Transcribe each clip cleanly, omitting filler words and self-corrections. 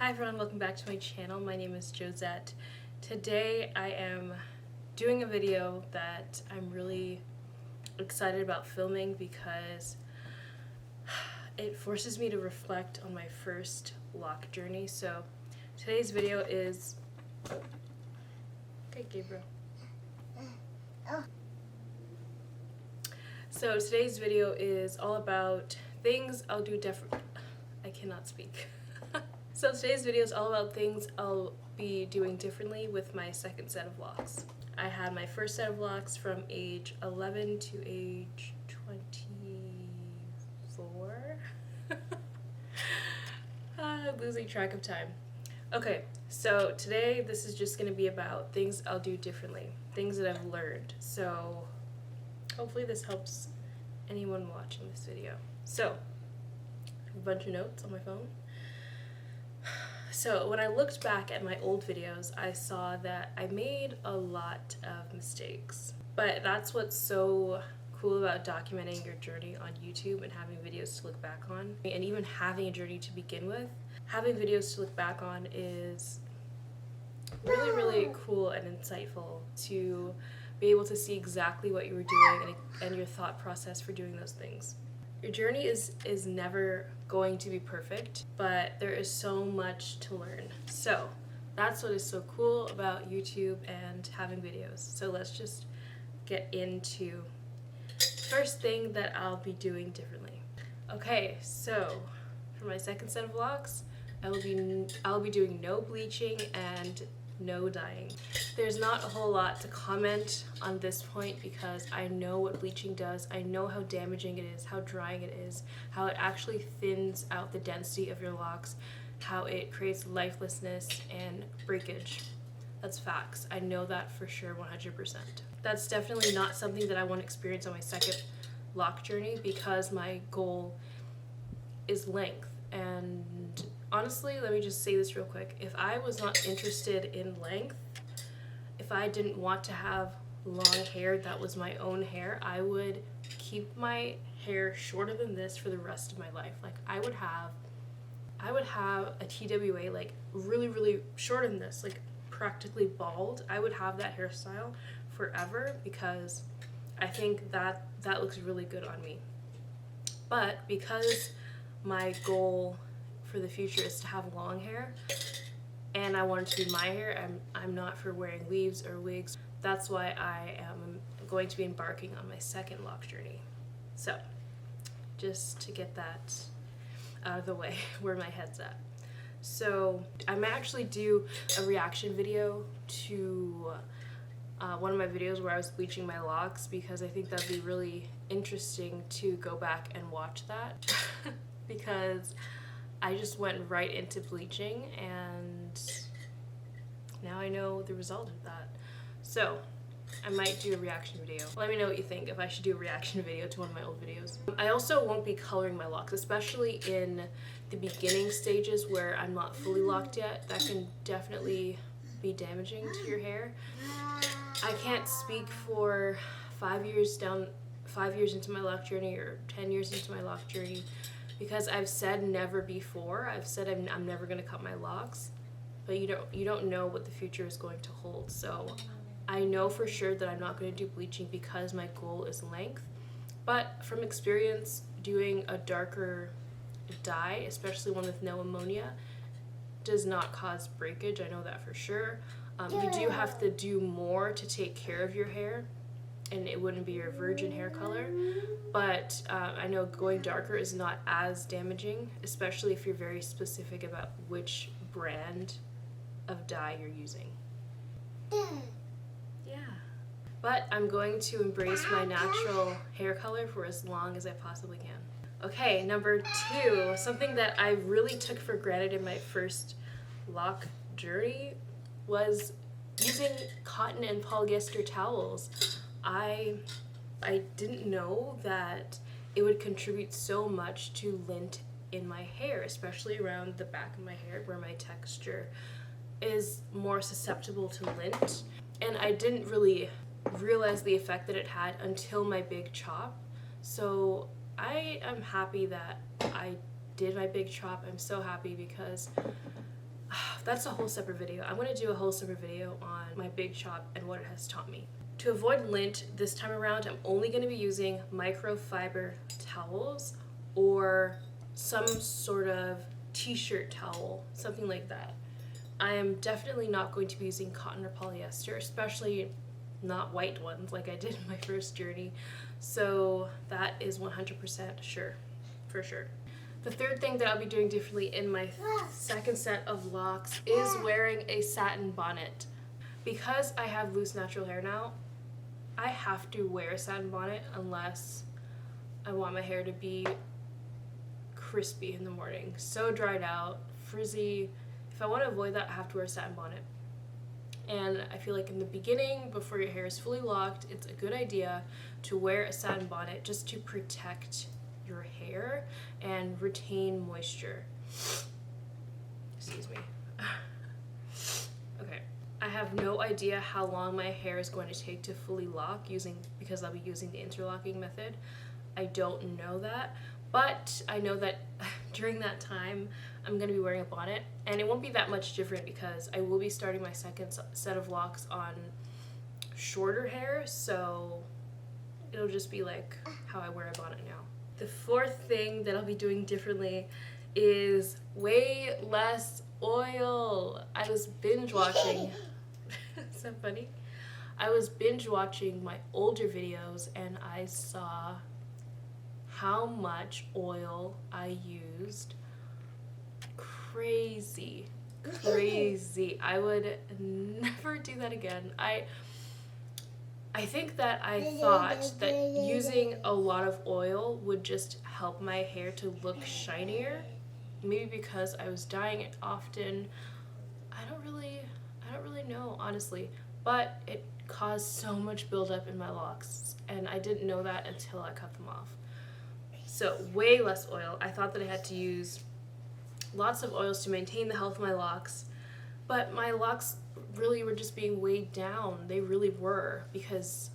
Hi everyone, welcome back to my channel. My name is Josette. Today I am doing a video that I'm really excited about filming because it forces me to reflect on my first loc journey. So today's video is... Okay, Gabriel. So today's video is all about things I'll do different. I cannot speak. So today's video is all about things I'll be doing differently with my second set of locs. I had my first set of locs from age 11 to age 24. Losing track of time. Okay, so today this is just going to be about things I'll do differently, things that I've learned. So hopefully this helps anyone watching this video. So I have a bunch of notes on my phone. So when I looked back at my old videos, I saw that I made a lot of mistakes. But that's what's so cool about documenting your journey on YouTube and having videos to look back on. And even having a journey to begin with. Having videos to look back on is really, really cool and insightful to be able to see exactly what you were doing and your thought process for doing those things. Your journey is never going to be perfect, but there is so much to learn. So that's what is so cool about YouTube and having videos. So let's just get into the first thing that I'll be doing differently. Okay, so for my second set of vlogs, I'll be doing no bleaching and no dyeing. There's not a whole lot to comment on this point because I know what bleaching does. I know how damaging it is, how drying it is, how it actually thins out the density of your locks, how it creates lifelessness and breakage. That's facts. I know that for sure 100%. That's definitely not something that I want to experience on my second loc journey because my goal is length. And honestly, let me just say this real quick. If I was not interested in length, if I didn't want to have long hair that was my own hair, I would keep my hair shorter than this for the rest of my life. Like I would have a TWA like really, really shorter than this, like practically bald. I would have that hairstyle forever because I think that looks really good on me. But because my goal for the future is to have long hair and I want it to be my hair, I'm not for wearing weaves or wigs. That's why I am going to be embarking on my second loc journey. So just to get that out of the way where my head's at. So I might actually do a reaction video to one of my videos where I was bleaching my locks because I think that'd be really interesting to go back and watch that because I just went right into bleaching and now I know the result of that. So I might do a reaction video. Let me know what you think if I should do a reaction video to one of my old videos. I also won't be coloring my locks, especially in the beginning stages where I'm not fully locked yet. That can definitely be damaging to your hair. I can't speak for 5 years into my loc journey or 10 years into my loc journey because I've said never before. I've said I'm never going to cut my locks, but you don't know what the future is going to hold. So I know for sure that I'm not going to do bleaching because my goal is length. But from experience, doing a darker dye, especially one with no ammonia, does not cause breakage. I know that for sure. You do have to do more to take care of your hair, and it wouldn't be your virgin hair color, but I know going darker is not as damaging, especially if you're very specific about which brand of dye you're using. Yeah. But I'm going to embrace my natural hair color for as long as I possibly can. Okay, number 2, something that I really took for granted in my first loc journey was using cotton and polyester towels. I didn't know that it would contribute so much to lint in my hair, especially around the back of my hair where my texture is more susceptible to lint. And I didn't really realize the effect that it had until my big chop. So I am happy that I did my big chop. I'm so happy because That's a whole separate video. I'm going to do a whole separate video on my big chop and what it has taught me. To avoid lint this time around, I'm only going to be using microfiber towels or some sort of t-shirt towel, something like that. I am definitely not going to be using cotton or polyester, especially not white ones like I did in my first journey. So that is 100% sure, for sure. The third thing that I'll be doing differently in my second set of locks is wearing a satin bonnet. Because I have loose natural hair now, I have to wear a satin bonnet unless I want my hair to be crispy in the morning, so dried out, frizzy. If I want to avoid that, I have to wear a satin bonnet. And I feel like in the beginning, before your hair is fully locked, it's a good idea to wear a satin bonnet just to protect your hair and retain moisture. Excuse me. Okay. I have no idea how long my hair is going to take to fully lock because I'll be using the interlocking method. I don't know that, but I know that during that time I'm going to be wearing a bonnet, and it won't be that much different because I will be starting my second set of locks on shorter hair, so it'll just be like how I wear a bonnet now. The fourth thing that I'll be doing differently is way less oil. I was binge watching. Is that funny? I was binge watching my older videos and I saw how much oil I used. Crazy. I would never do that again. I think that I thought that using a lot of oil would just help my hair to look shinier. Maybe because I was dyeing it often. I don't really know, honestly. But it caused so much buildup in my locks, and I didn't know that until I cut them off. So way less oil. I thought that I had to use lots of oils to maintain the health of my locks, but my locks really were just being weighed down. They really were, because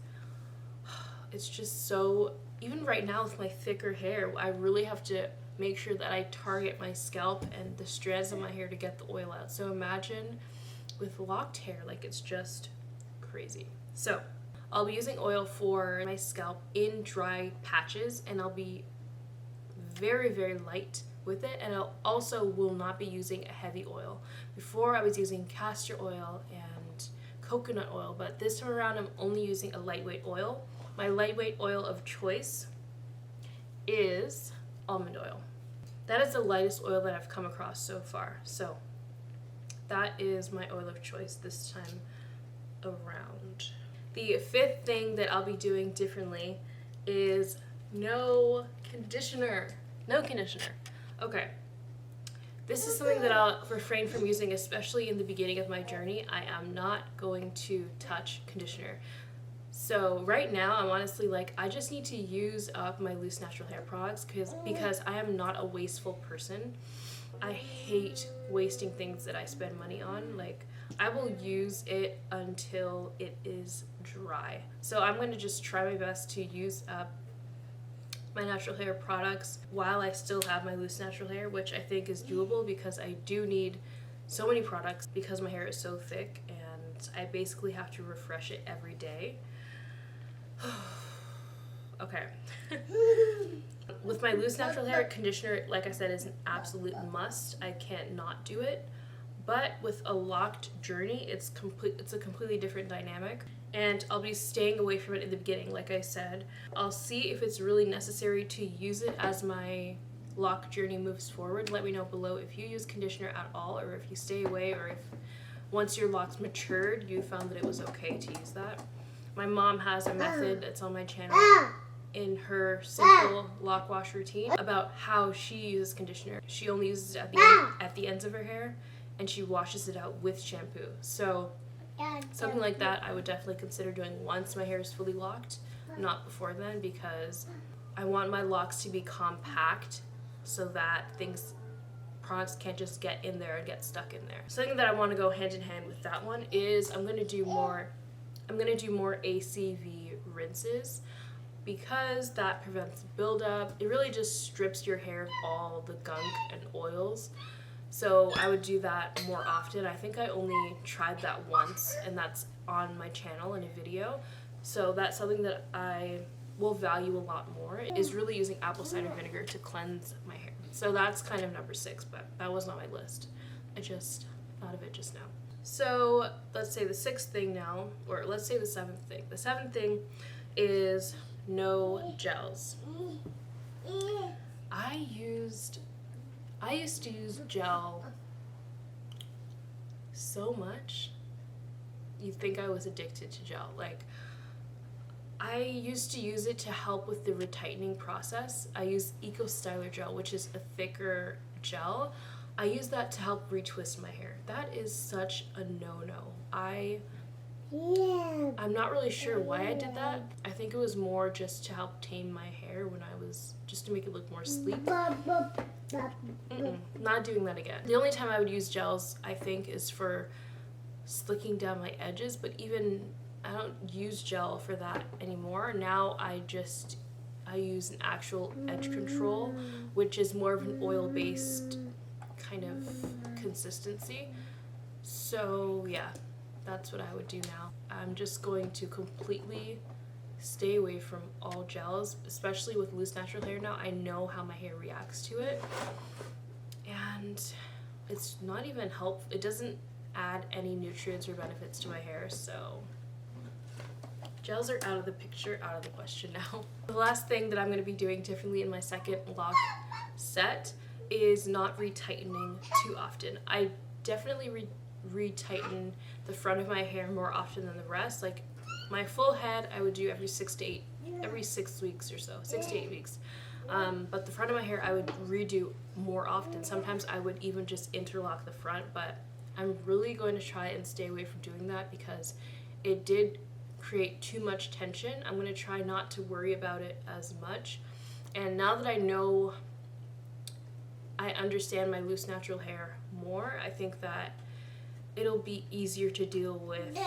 it's just so, even right now with my thicker hair, I really have to make sure that I target my scalp and the strands of my hair to get the oil out. So imagine with locked hair, like, it's just crazy. So I'll be using oil for my scalp in dry patches, and I'll be very, very light with it, and I also will not be using a heavy oil. Before I was using castor oil and coconut oil, but this time around I'm only using a lightweight oil. My lightweight oil of choice is almond oil. That is the lightest oil that I've come across so far. So that is my oil of choice this time around. The fifth thing that I'll be doing differently is no conditioner. No conditioner. Okay. This is something that I'll refrain from using, especially in the beginning of my journey. I am not going to touch conditioner. So right now, I'm honestly like, I just need to use up my loose natural hair products because I am not a wasteful person. I hate wasting things that I spend money on. Like, I will use it until it is dry. So I'm going to just try my best to use up my natural hair products while I still have my loose natural hair, which I think is doable because I do need so many products because my hair is so thick and I basically have to refresh it every day. Okay. With my loose natural hair, conditioner, like I said, is an absolute must. I can't not do it. But with a locked journey, it's a completely different dynamic. And I'll be staying away from it in the beginning, like I said. I'll see if it's really necessary to use it as my lock journey moves forward. Let me know below if you use conditioner at all, or if you stay away, or if once your locks matured, you found that it was okay to use that. My mom has a method that's on my channel in her simple lock wash routine about how she uses conditioner. She only uses it at the ends of her hair, and she washes it out with shampoo. So something like that I would definitely consider doing once my hair is fully locked, not before then, because I want my locks to be compact so that products can't just get in there and get stuck in there. Something that I want to go hand in hand with that one is I'm going to do more ACV rinses, because that prevents buildup. It really just strips your hair of all the gunk and oils. So I would do that more often. I think I only tried that once, and that's on my channel in a video. So that's something that I will value a lot more, is really using apple cider vinegar to cleanse my hair. So that's kind of number 6, but that was not my list. I just thought of it just now. So let's say the 6th thing now, or let's say the 7th thing. The 7th thing is no gels. I used to use gel so much. You'd think I was addicted to gel. Like, I used to use it to help with the retightening process. I use Eco Styler gel, which is a thicker gel. I use that to help retwist my hair. That is such a no-no. I'm not really sure why I did that. I think it was more just to help tame my hair when I was, just to make it look more sleek. Not doing that again. The only time I would use gels, I think, is for slicking down my edges, but even I don't use gel for that anymore. Now I use an actual edge control, which is more of an oil-based kind of consistency. So yeah, that's what I would do now. I'm just going to completely stay away from all gels, especially with loose natural hair now. I know how my hair reacts to it, and it's not even helpful. It doesn't add any nutrients or benefits to my hair, so gels are out of the picture, out of the question now. The last thing that I'm going to be doing differently in my second lock set is not retightening too often. I definitely retighten the front of my hair more often than the rest. Like, my full head I would do every 6 weeks or so, 6 to 8 weeks. But the front of my hair I would redo more often. Sometimes I would even just interlock the front, but I'm really going to try and stay away from doing that because it did create too much tension. I'm going to try not to worry about it as much. And now that I understand my loose natural hair more, I think that it'll be easier to deal with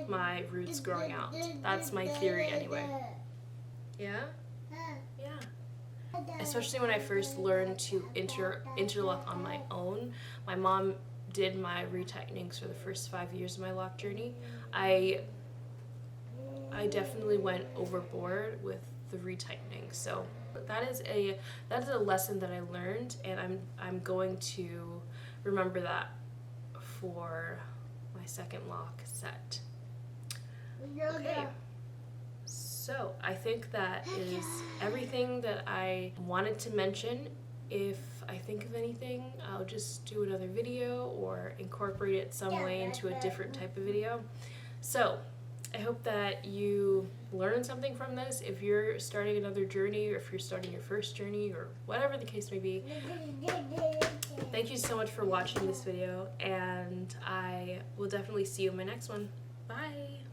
my roots growing out. That's my theory anyway. Yeah? Yeah. Especially when I first learned to interlock on my own. My mom did my retightnings for the first 5 years of my lock journey. I definitely went overboard with the retightening. So that is a lesson that I learned, and I'm going to remember that for my second lock set. Okay. So I think that is everything that I wanted to mention. If I think of anything, I'll just do another video or incorporate it some way into a different type of video. So I hope that you learned something from this. If you're starting another journey, or if you're starting your first journey, or whatever the case may be, thank you so much for watching this video, and I will definitely see you in my next one. Bye!